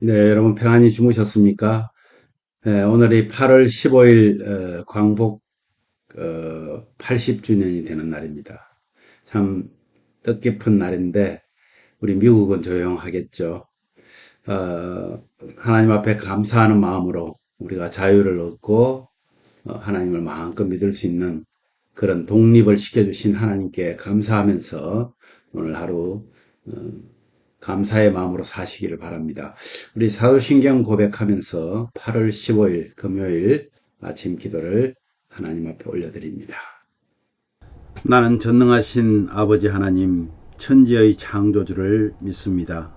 네, 여러분 평안히 주무셨습니까? 네, 오늘이 8월 15일 광복 80주년이 되는 날입니다. 참 뜻깊은 날인데 우리 미국은 조용하겠죠. 하나님 앞에 감사하는 마음으로 우리가 자유를 얻고 하나님을 마음껏 믿을 수 있는 그런 독립을 시켜주신 하나님께 감사하면서 오늘 하루 어, 감사의 마음으로 사시기를 바랍니다. 우리 사도신경 고백하면서 8월 15일 금요일 아침 기도를 하나님 앞에 올려드립니다. 나는 전능하신 아버지 하나님 천지의 창조주를 믿습니다.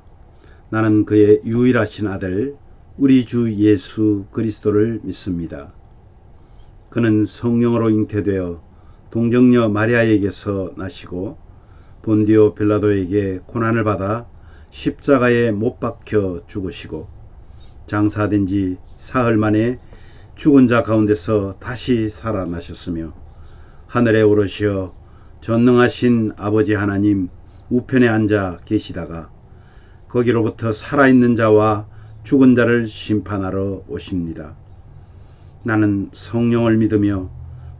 나는 그의 유일하신 아들 우리 주 예수 그리스도를 믿습니다. 그는 성령으로 잉태되어 동정녀 마리아에게서 나시고 본디오 빌라도에게 고난을 받아 십자가에 못 박혀 죽으시고 장사된 지 사흘 만에 죽은 자 가운데서 다시 살아나셨으며 하늘에 오르시어 전능하신 아버지 하나님 우편에 앉아 계시다가 거기로부터 살아있는 자와 죽은 자를 심판하러 오십니다. 나는 성령을 믿으며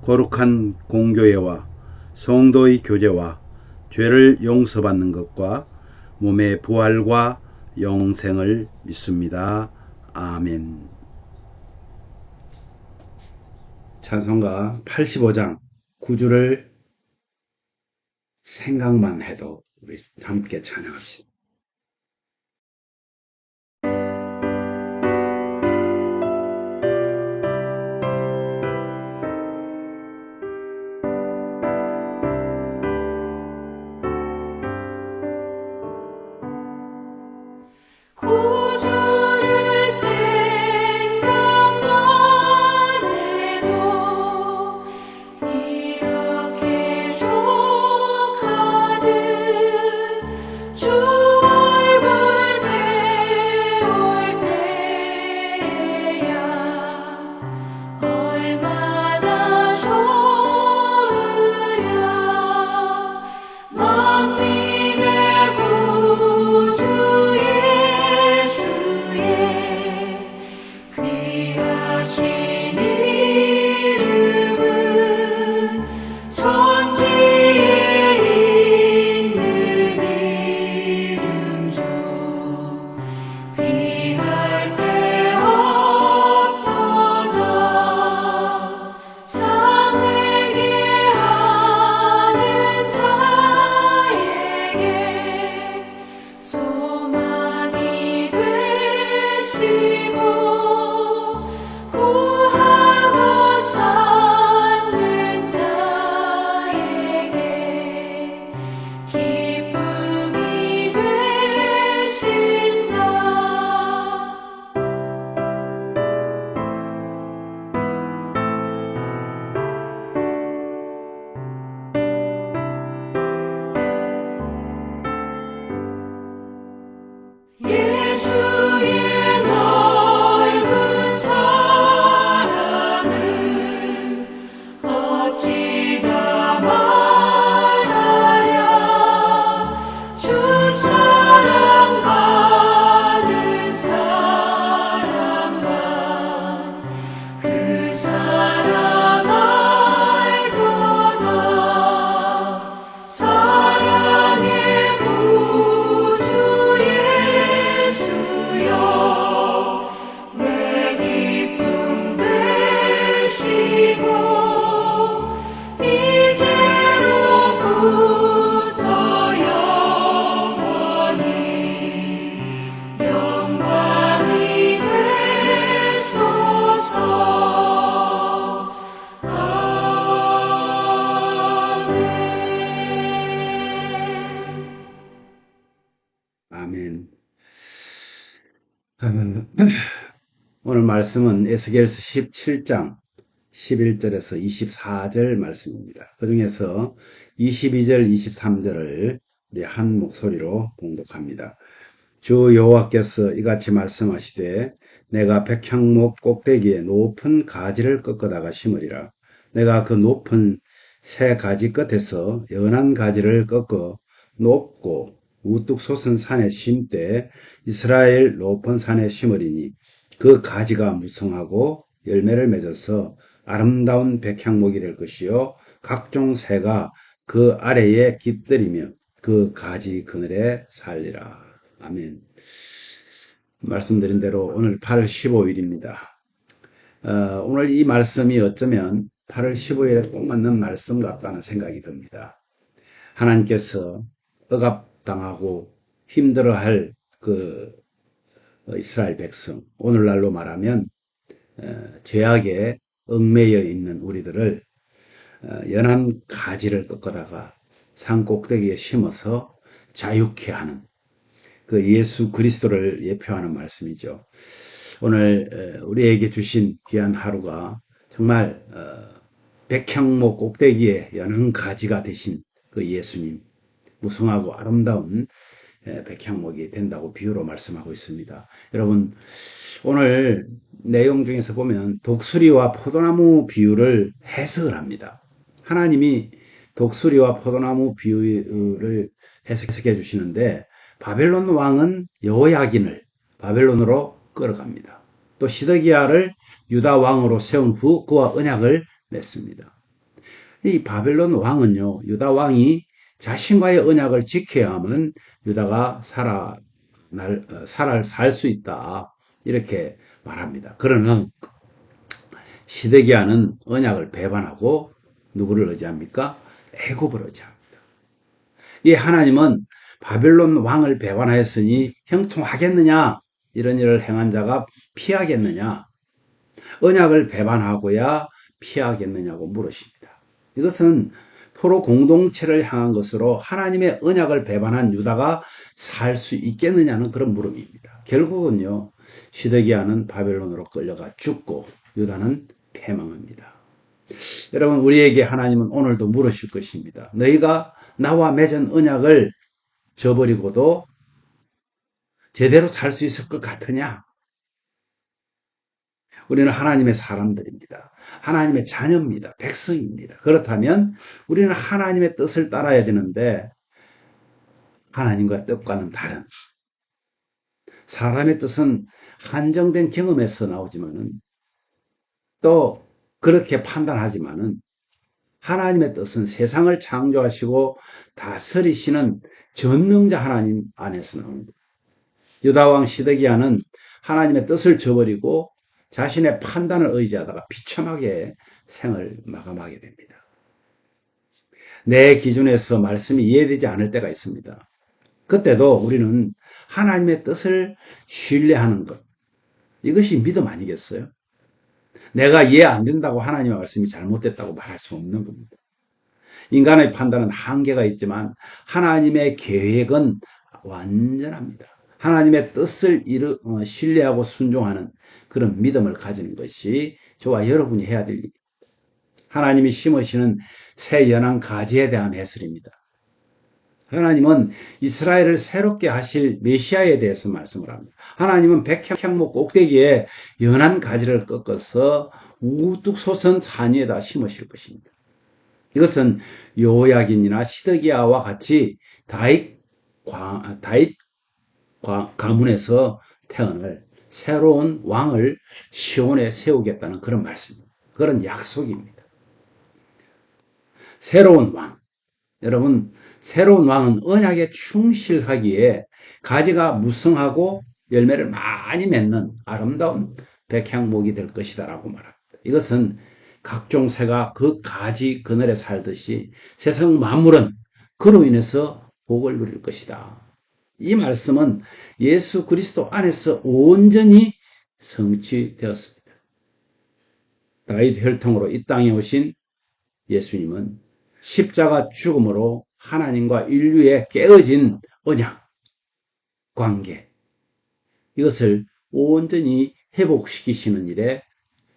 거룩한 공교회와 성도의 교제와 죄를 용서받는 것과 몸의 부활과 영생을 믿습니다. 아멘. 찬송가 85장 9주를 생각만 해도 우리 함께 찬양합시다. 구주를 생각만 해도 이렇게 족하듯 주 얼굴 배울 때야 얼마나 좋으랴. 만민의 구주 귀하신 이름은 천지에 있는 이름 중 비할 데 없도다. 참 회개하는 자에게 소망이 되시고 구하고 찾는 자에게 기쁨이 되신다. 예수의 넓은 사랑을 어찌다 말하랴. 주 사랑 받은 사람만 그 사랑 알도다. 사랑의 구주 예수여 내 기쁨 되시고 이제로부터 영원히 영광이 되소서. 아멘. 아멘. 오늘 말씀은 에스겔서 17장 11절에서 24절 말씀입니다. 그 중에서 22절, 23절을 우리 한 목소리로 봉독합니다. 주 여호와께서 이같이 말씀하시되 내가 백향목 꼭대기에 높은 가지를 꺾어다가 심으리라. 내가 그 높은 새 가지 끝에서 연한 가지를 꺾어 높고 우뚝 솟은 산에 심되 이스라엘 높은 산에 심으리니 그 가지가 무성하고 열매를 맺어서 아름다운 백향목이 될 것이요 각종 새가 그 아래에 깃들이며 그 가지 그늘에 살리라. 아멘. 말씀드린 대로 오늘 8월 15일입니다. 오늘 이 말씀이 어쩌면 8월 15일에 꼭 맞는 말씀 같다는 생각이 듭니다. 하나님께서 억압당하고 힘들어할 그 이스라엘 백성, 오늘날로 말하면 죄악에 얽매여 있는 우리들을 연한 가지를 꺾어다가 산 꼭대기에 심어서 자유케 하는 그 예수 그리스도를 예표하는 말씀이죠. 오늘 우리에게 주신 귀한 하루가 정말 백향목 꼭대기에 연한 가지가 되신 그 예수님, 무성하고 아름다운 백향목이 된다고 비유로 말씀하고 있습니다. 여러분, 오늘 내용 중에서 보면 독수리와 포도나무 비유를 해석을 합니다. 하나님이 독수리와 포도나무 비유를 해석해 주시는데 바벨론 왕은 여호야긴을 바벨론으로 끌어갑니다. 또 시드기야를 유다 왕으로 세운 후 그와 언약을 맺습니다. 이 바벨론 왕은요, 유다 왕이 자신과의 언약을 지켜야만 유다가 살 수 있다. 이렇게 말합니다. 그러나 시드기야는 언약을 배반하고 누구를 의지합니까? 애굽을 의지합니다. 이 하나님은 바벨론 왕을 배반하였으니 형통하겠느냐? 이런 일을 행한 자가 피하겠느냐? 언약을 배반하고야 피하겠느냐고 물으십니다. 이것은 포로 공동체를 향한 것으로 하나님의 언약을 배반한 유다가 살 수 있겠느냐는 그런 물음입니다. 결국은요, 시드기야는 바벨론으로 끌려가 죽고 유다는 패망합니다. 여러분, 우리에게 하나님은 오늘도 물으실 것입니다. 너희가 나와 맺은 언약을 저버리고도 제대로 살 수 있을 것 같으냐? 우리는 하나님의 사람들입니다. 하나님의 자녀입니다. 백성입니다. 그렇다면 우리는 하나님의 뜻을 따라야 되는데 하나님과 뜻과는 다른 사람의 뜻은 한정된 경험에서 나오지만은 또 그렇게 판단하지만은 하나님의 뜻은 세상을 창조하시고 다스리시는 전능자 하나님 안에서 나옵니다. 유다왕 시드기야는 하나님의 뜻을 저버리고 자신의 판단을 의지하다가 비참하게 생을 마감하게 됩니다. 내 기준에서 말씀이 이해되지 않을 때가 있습니다. 그때도 우리는 하나님의 뜻을 신뢰하는 것, 이것이 믿음 아니겠어요? 내가 이해 안 된다고 하나님의 말씀이 잘못됐다고 말할 수 없는 겁니다. 인간의 판단은 한계가 있지만 하나님의 계획은 완전합니다. 하나님의 뜻을 신뢰하고 순종하는 그런 믿음을 가지는 것이 저와 여러분이 해야 될 일입니다. 하나님이 심으시는 새 연한 가지에 대한 해설입니다. 하나님은 이스라엘을 새롭게 하실 메시아에 대해서 말씀을 합니다. 하나님은 백향목 꼭대기에 연한 가지를 꺾어서 우뚝 솟은 산 위에다 심으실 것입니다. 이것은 여호야긴이나 시드기야와 같이 다윗 가문에서 태어날 새로운 왕을 시온에 세우겠다는 그런 말씀입니다. 그런 약속입니다. 새로운 왕. 여러분, 새로운 왕은 언약에 충실하기에 가지가 무성하고 열매를 많이 맺는 아름다운 백향목이 될 것이다 라고 말합니다. 이것은 각종 새가 그 가지 그늘에 살듯이 세상 만물은 그로 인해서 복을 누릴 것이다. 이 말씀은 예수 그리스도 안에서 온전히 성취되었습니다. 다윗 혈통으로 이 땅에 오신 예수님은 십자가 죽음으로 하나님과 인류의 깨어진 언약, 관계, 이것을 온전히 회복시키시는 일에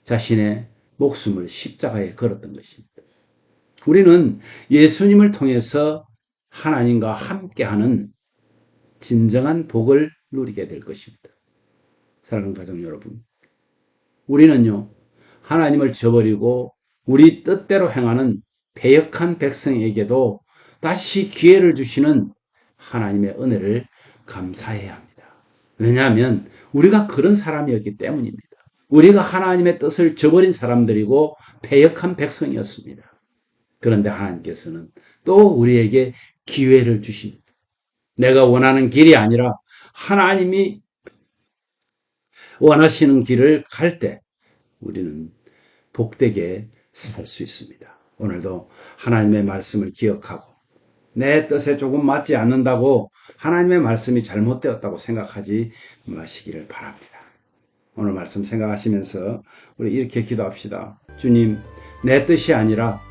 자신의 목숨을 십자가에 걸었던 것입니다. 우리는 예수님을 통해서 하나님과 함께하는 진정한 복을 누리게 될 것입니다. 사랑하는 가족 여러분, 우리는요, 하나님을 저버리고 우리 뜻대로 행하는 패역한 백성에게도 다시 기회를 주시는 하나님의 은혜를 감사해야 합니다. 왜냐하면 우리가 그런 사람이었기 때문입니다. 우리가 하나님의 뜻을 저버린 사람들이고 패역한 백성이었습니다. 그런데 하나님께서는 또 우리에게 기회를 주십니다. 내가 원하는 길이 아니라 하나님이 원하시는 길을 갈 때 우리는 복되게 살 수 있습니다. 오늘도 하나님의 말씀을 기억하고 내 뜻에 조금 맞지 않는다고 하나님의 말씀이 잘못되었다고 생각하지 마시기를 바랍니다. 오늘 말씀 생각하시면서 우리 이렇게 기도합시다. 주님, 내 뜻이 아니라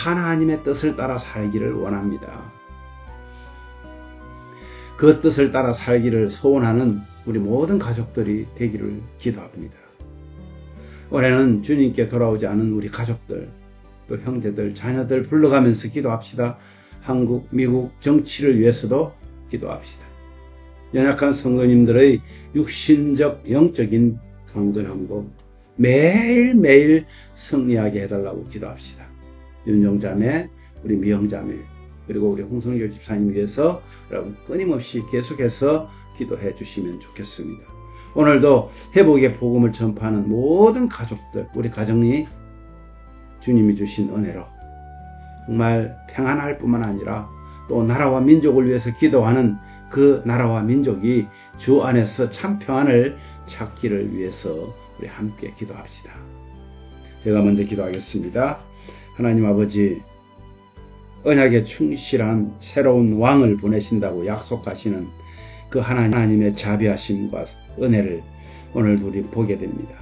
하나님의 뜻을 따라 살기를 원합니다. 그 뜻을 따라 살기를 소원하는 우리 모든 가족들이 되기를 기도합니다. 올해는 주님께 돌아오지 않은 우리 가족들, 또 형제들, 자녀들 불러가면서 기도합시다. 한국, 미국 정치를 위해서도 기도합시다. 연약한 성도님들의 육신적, 영적인 강건함도 매일매일 승리하게 해달라고 기도합시다. 윤정자매, 우리 미영자매, 그리고 우리 홍성교 집사님 위해서 여러분 끊임없이 계속해서 기도해 주시면 좋겠습니다. 오늘도 회복의 복음을 전파하는 모든 가족들, 우리 가정이 주님이 주신 은혜로 정말 평안할 뿐만 아니라 또 나라와 민족을 위해서 기도하는 그 나라와 민족이 주 안에서 참 평안을 찾기를 위해서 우리 함께 기도합시다. 제가 먼저 기도하겠습니다. 하나님 아버지, 언약에 충실한 새로운 왕을 보내신다고 약속하시는 그 하나님의 자비하심과 은혜를 오늘도 우리 보게 됩니다.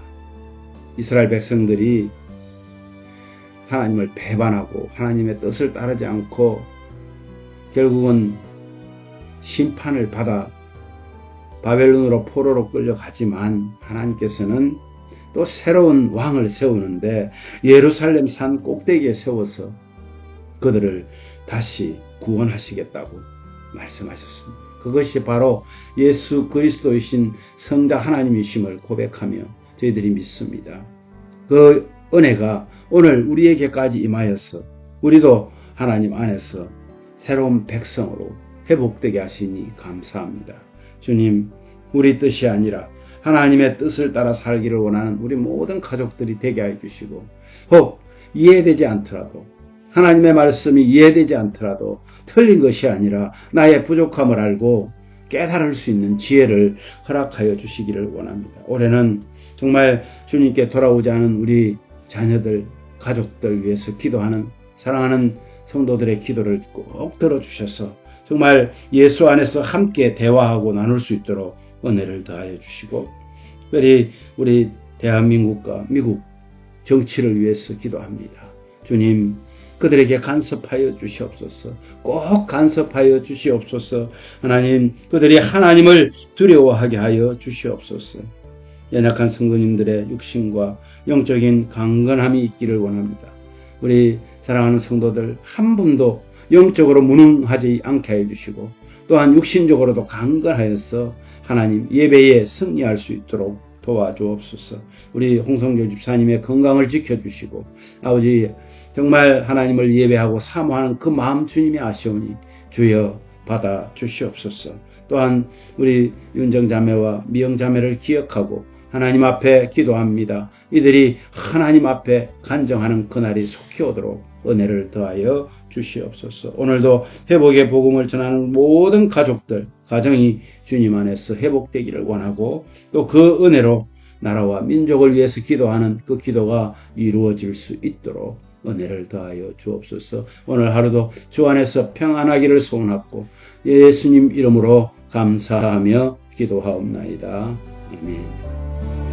이스라엘 백성들이 하나님을 배반하고 하나님의 뜻을 따르지 않고 결국은 심판을 받아 바벨론으로 포로로 끌려가지만 하나님께서는 또 새로운 왕을 세우는데 예루살렘 산 꼭대기에 세워서 그들을 다시 구원하시겠다고 말씀하셨습니다. 그것이 바로 예수 그리스도이신 성자 하나님이심을 고백하며 저희들이 믿습니다. 그 은혜가 오늘 우리에게까지 임하여서 우리도 하나님 안에서 새로운 백성으로 회복되게 하시니 감사합니다. 주님, 우리 뜻이 아니라 하나님의 뜻을 따라 살기를 원하는 우리 모든 가족들이 되게 해주시고 혹 이해되지 않더라도 하나님의 말씀이 이해되지 않더라도 틀린 것이 아니라 나의 부족함을 알고 깨달을 수 있는 지혜를 허락하여 주시기를 원합니다. 올해는 정말 주님께 돌아오지 않은 우리 자녀들, 가족들 위해서 기도하는 사랑하는 성도들의 기도를 꼭 들어주셔서 정말 예수 안에서 함께 대화하고 나눌 수 있도록 은혜를 더하여 주시고 특별히 우리 대한민국과 미국 정치를 위해서 기도합니다. 주님, 그들에게 간섭하여 주시옵소서. 꼭 간섭하여 주시옵소서. 하나님, 그들이 하나님을 두려워하게 하여 주시옵소서. 연약한 성도님들의 육신과 영적인 강건함이 있기를 원합니다. 우리 사랑하는 성도들 한 분도 영적으로 무능하지 않게 해주시고 또한 육신적으로도 강건하여서 하나님 예배에 승리할 수 있도록 도와주옵소서. 우리 홍성교 집사님의 건강을 지켜주시고 아버지 정말 하나님을 예배하고 사모하는 그 마음 주님이 아시오니 주여 받아 주시옵소서. 또한 우리 윤정자매와 미영자매를 기억하고 하나님 앞에 기도합니다. 이들이 하나님 앞에 간정하는 그날이 속히 오도록 은혜를 더하여 주시옵소서. 오늘도 회복의 복음을 전하는 모든 가족들, 가정이 주님 안에서 회복되기를 원하고 또 그 은혜로 나라와 민족을 위해서 기도하는 그 기도가 이루어질 수 있도록 은혜를 더하여 주옵소서. 오늘 하루도 주 안에서 평안하기를 소원하고 예수님 이름으로 감사하며 기도하옵나이다. 아멘.